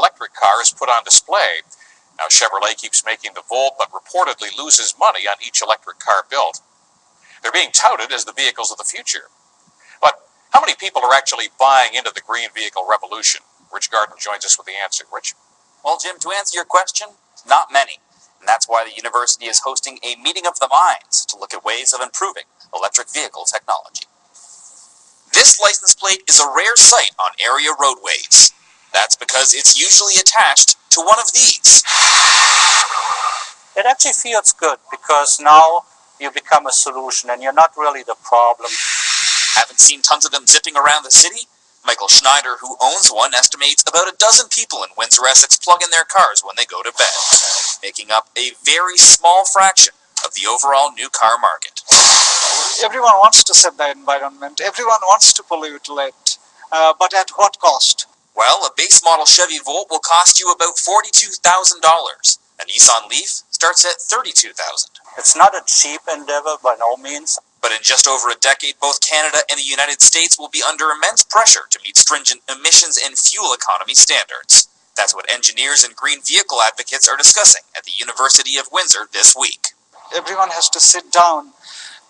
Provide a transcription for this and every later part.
electric car is put on display. Now, Chevrolet keeps making the Volt, but reportedly loses money on each electric car built. They're being touted as the vehicles of the future. But how many people are actually buying into the green vehicle revolution? Rich Garden joins us with the answer. Rich? Well, Jim, to answer your question, not many. And that's why the university is hosting a meeting of the minds to look at ways of improving electric vehicle technology. This license plate is a rare sight on area roadways. That's because it's usually attached to one of these. It actually feels good because now you become a solution and you're not really the problem. Haven't seen tons of them zipping around the city? Michael Schneider, who owns one, estimates about a dozen people in Windsor, Essex plug in their cars when they go to bed, making up a very small fraction of the overall new car market. Everyone wants to save the environment. Everyone wants to pollute it. But at what cost? Well, a base model Chevy Volt will cost you about $42,000. A Nissan Leaf starts at $32,000. It's not a cheap endeavor by no means. But in just over a decade, both Canada and the United States will be under immense pressure to meet stringent emissions and fuel economy standards. That's what engineers and green vehicle advocates are discussing at the University of Windsor this week. Everyone has to sit down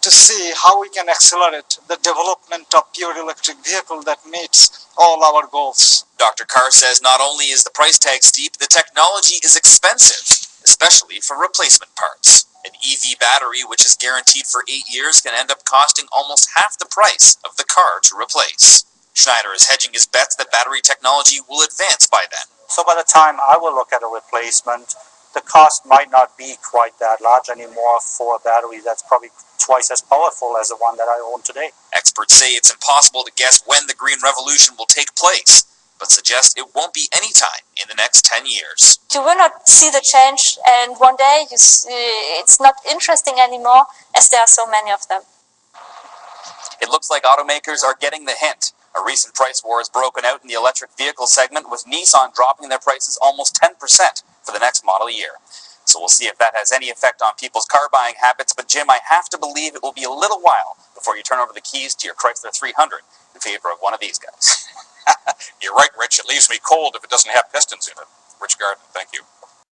to see how we can accelerate the development of pure electric vehicle that meets all our goals. Dr. Carr says not only is the price tag steep, the technology is expensive, especially for replacement parts. An EV battery, which is guaranteed for 8 years, can end up costing almost half the price of the car to replace. Schneider is hedging his bets that battery technology will advance by then. So by the time I will look at a replacement, the cost might not be quite that large anymore for a battery that's probably twice as powerful as the one that I own today. Experts say it's impossible to guess when the green revolution will take place, but suggest it won't be any time in the next 10 years. You will not see the change, and one day it's not interesting anymore, as there are so many of them. It looks like automakers are getting the hint. A recent price war has broken out in the electric vehicle segment, with Nissan dropping their prices almost 10% for the next model year. So we'll see if that has any effect on people's car buying habits, but Jim, I have to believe it will be a little while before you turn over the keys to your Chrysler 300 in favor of one of these guys. You're right, Rich. It leaves me cold if it doesn't have pistons in it. Rich Garden, thank you.